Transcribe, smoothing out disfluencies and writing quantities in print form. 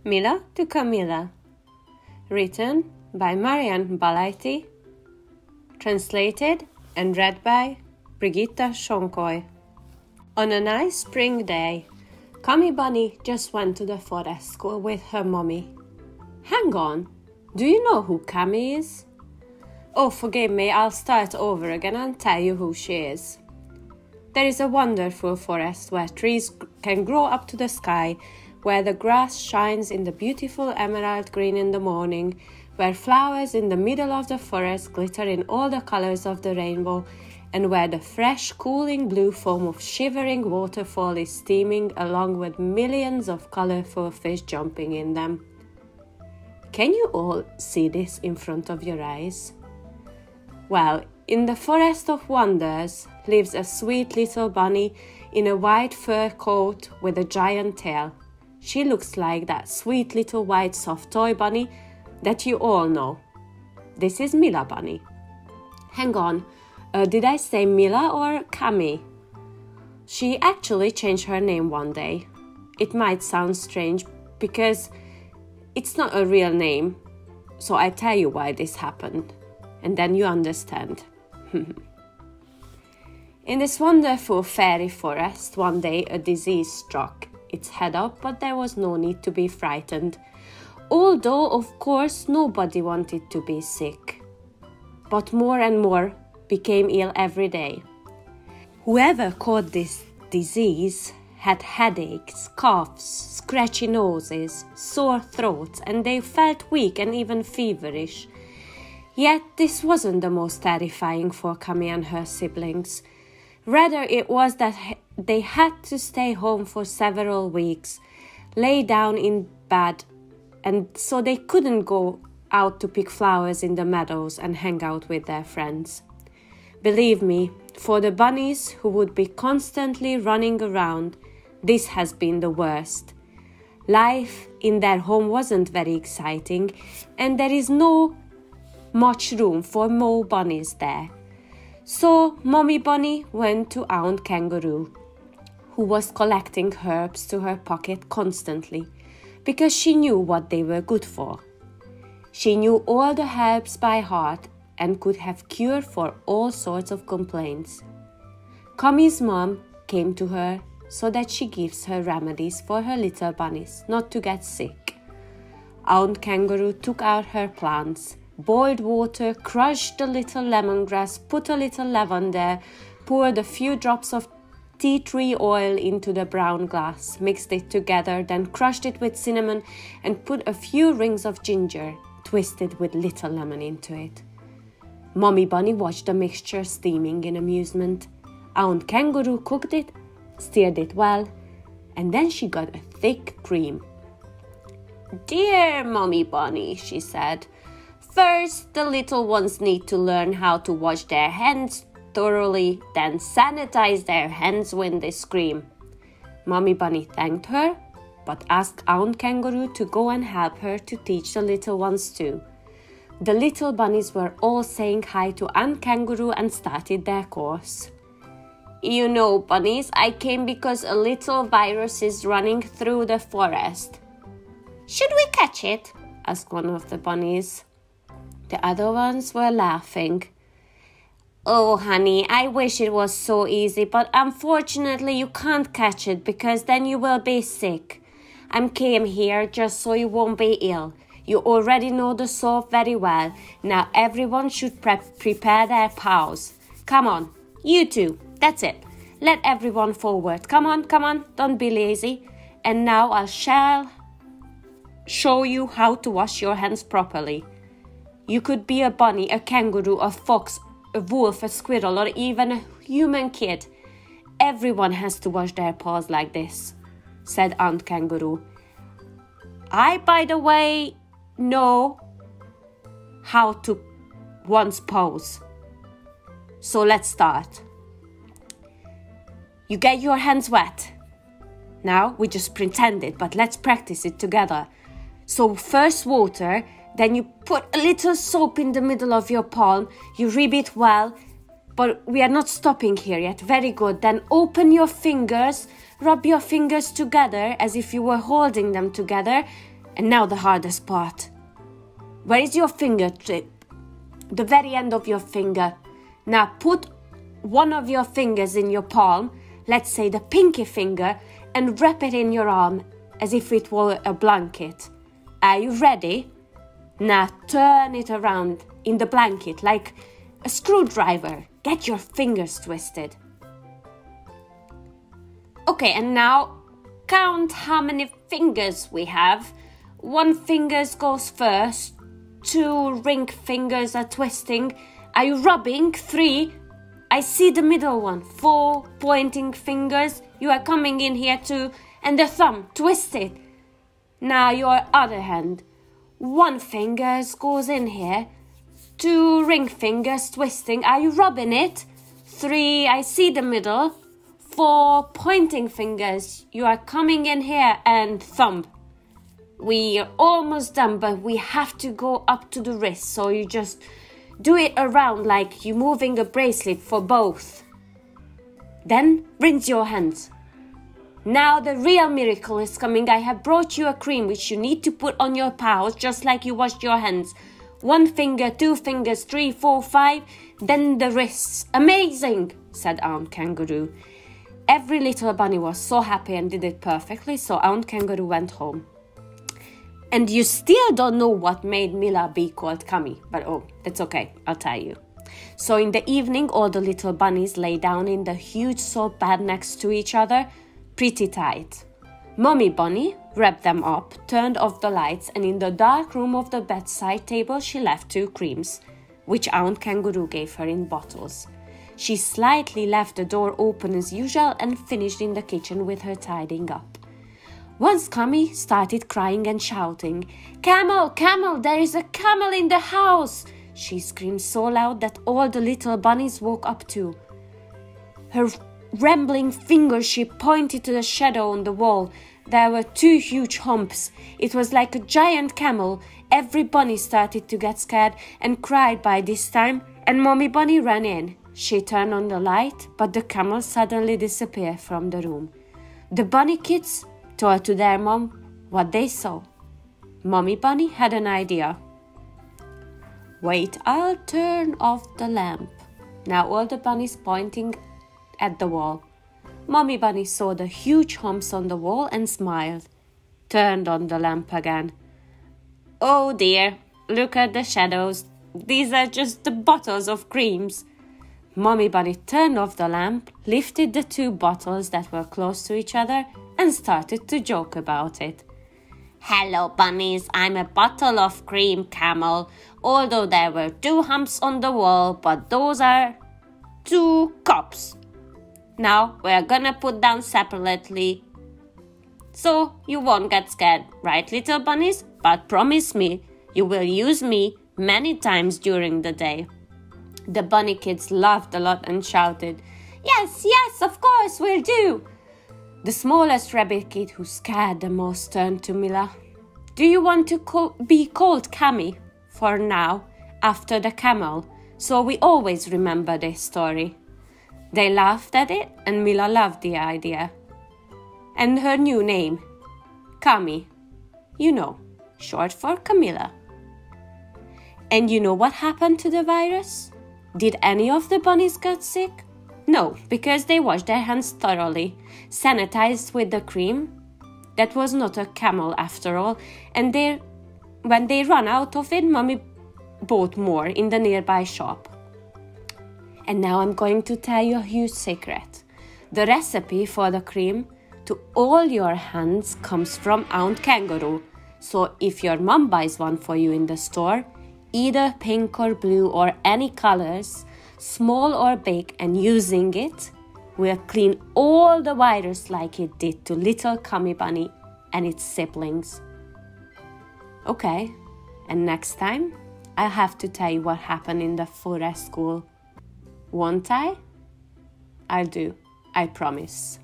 Mila to Camila. Written by Mariann Balajti. Translated and read by Brigitta Sonkoly. On a nice spring day, Cami Bunny just went to the forest school with her mommy. Hang on, do you know who Cami is? Oh, forgive me, I'll start over again and tell you who she is. There is a wonderful forest where trees can grow up to the sky, where the grass shines in the beautiful emerald green in the morning, where flowers in the middle of the forest glitter in all the colors of the rainbow, and where the fresh, cooling blue foam of shivering waterfall is steaming along with millions of colorful fish jumping in them. Can you all see this in front of your eyes? Well, in the Forest of Wonders lives a sweet little bunny in a white fur coat with a giant tail. She looks like that sweet little white soft toy bunny that you all know. This is Mila bunny. Hang on, did I say Mila or Cami? She actually changed her name one day. It might sound strange because it's not a real name, so I tell you why this happened, and then you understand. In this wonderful fairy forest, one day a disease struck its head up, but there was no need to be frightened. Although, of course, nobody wanted to be sick. But more and more became ill every day. Whoever caught this disease had headaches, coughs, scratchy noses, sore throats, and they felt weak and even feverish. Yet this wasn't the most terrifying for Cami and her siblings. Rather, it was that they had to stay home for several weeks, lay down in bed, and so they couldn't go out to pick flowers in the meadows and hang out with their friends. Believe me, for the bunnies who would be constantly running around, this has been the worst. Life in their home wasn't very exciting, and there is no much room for more bunnies there. So Mommy Bunny went to Aunt Kangaroo, who was collecting herbs to her pocket constantly, because she knew what they were good for. She knew all the herbs by heart and could have cure for all sorts of complaints. Cami's mom came to her so that she gives her remedies for her little bunnies not to get sick. Aunt Kangaroo took out her plants, boiled water, crushed a little lemongrass, put a little lavender, poured a few drops of tea tree oil into the brown glass, mixed it together, then crushed it with cinnamon and put a few rings of ginger, twisted with little lemon into it. Mommy Bunny watched the mixture steaming in amusement. Aunt Kangaroo cooked it, stirred it well, and then she got a thick cream. "Dear Mommy Bunny," she said, "first the little ones need to learn how to wash their hands thoroughly, then sanitize their hands when they scream." Mommy Bunny thanked her, but asked Aunt Kangaroo to go and help her to teach the little ones too. The little bunnies were all saying hi to Aunt Kangaroo and started their course. "You know, bunnies, I came because a little virus is running through the forest." "Should we catch it?" asked one of the bunnies. The other ones were laughing. "Oh, honey, I wish it was so easy, but unfortunately you can't catch it because then you will be sick. I came here just so you won't be ill. You already know the solve very well. Now everyone should prepare their paws. Come on, you two, that's it. Let everyone forward. Come on, don't be lazy. And now I shall show you how to wash your hands properly. You could be a bunny, a kangaroo, a fox, a wolf, a squirrel, or even a human kid. Everyone has to wash their paws like this," said Aunt Kangaroo. "I, by the way, know how to one's paws. So let's start. You get your hands wet. Now we just pretend it, but let's practice it together. So first water, then you put a little soap in the middle of your palm, you rub it well, but we are not stopping here yet. Very good. Then open your fingers, rub your fingers together as if you were holding them together. And now the hardest part. Where is your fingertip? The very end of your finger. Now put one of your fingers in your palm, let's say the pinky finger, and wrap it in your arm as if it were a blanket. Are you ready? Now turn it around in the blanket like a screwdriver. Get your fingers twisted. Okay, and now count how many fingers we have. One finger goes first. 2 ring fingers are twisting. Are you rubbing? 3. I see the middle one. 4 pointing fingers. You are coming in here too. And the thumb, twist it. Now your other hand. 1 finger goes in here. 2 ring fingers twisting. Are you rubbing it? 3, I see the middle. 4 pointing fingers. You are coming in here and thumb. We are almost done, but we have to go up to the wrist. So you just do it around like you're moving a bracelet for both. Then rinse your hands. Now the real miracle is coming. I have brought you a cream which you need to put on your paws just like you washed your hands. 1 finger, 2 fingers, 3, 4, 5. Then the wrists. Amazing, said Aunt Kangaroo. Every little bunny was so happy and did it perfectly, so Aunt Kangaroo went home. And you still don't know what made Mila be called Cami, but oh, that's okay, I'll tell you. So in the evening, all the little bunnies lay down in the huge soap bed next to each other, pretty tight. Mommy Bunny wrapped them up, turned off the lights, and in the dark room of the bedside table she left 2 creams, which Aunt Kangaroo gave her in bottles. She slightly left the door open as usual and finished in the kitchen with her tidying up. Once Cami started crying and shouting, "Camel, camel, there is a camel in the house!" She screamed so loud that all the little bunnies woke up too. Her rambling finger she pointed to the shadow on the wall. There were 2 huge humps. It was like a giant camel. Every bunny started to get scared and cried by this time, and Mommy Bunny ran in. She turned on the light, but the camel suddenly disappeared from the room. The bunny kids told to their mom what they saw. Mommy Bunny had an idea. "Wait, I'll turn off the lamp." Now all the bunnies pointing at the wall. Mommy Bunny saw the huge humps on the wall and smiled. Turned on the lamp again. "Oh dear, look at the shadows. These are just the bottles of creams." Mommy Bunny turned off the lamp, lifted the 2 bottles that were close to each other, and started to joke about it. "Hello, bunnies, I'm a bottle of cream, Camel. Although there were 2 humps on the wall, but those are 2 cups. Now we're gonna put down separately, so you won't get scared, right, little bunnies? But promise me, you will use me many times during the day." The bunny kids laughed a lot and shouted, "Yes, yes, of course, we'll do." The smallest rabbit kid, who scared the most, turned to Mila. "Do you want to be called Cami for now, after the camel, so we always remember this story?" They laughed at it, and Mila loved the idea. And her new name, Cami, you know, short for Camila. And you know what happened to the virus? Did any of the bunnies get sick? No, because they washed their hands thoroughly, sanitized with the cream. That was not a camel after all, and when they ran out of it, Mommy bought more in the nearby shop. And now I'm going to tell you a huge secret. The recipe for the cream to all your hands comes from Aunt Kangaroo. So if your mom buys one for you in the store, either pink or blue or any colors, small or big, and using it will clean all the virus like it did to little Cami Bunny and its siblings. Okay, and next time I'll have to tell you what happened in the forest school. Won't I? I'll do, I promise.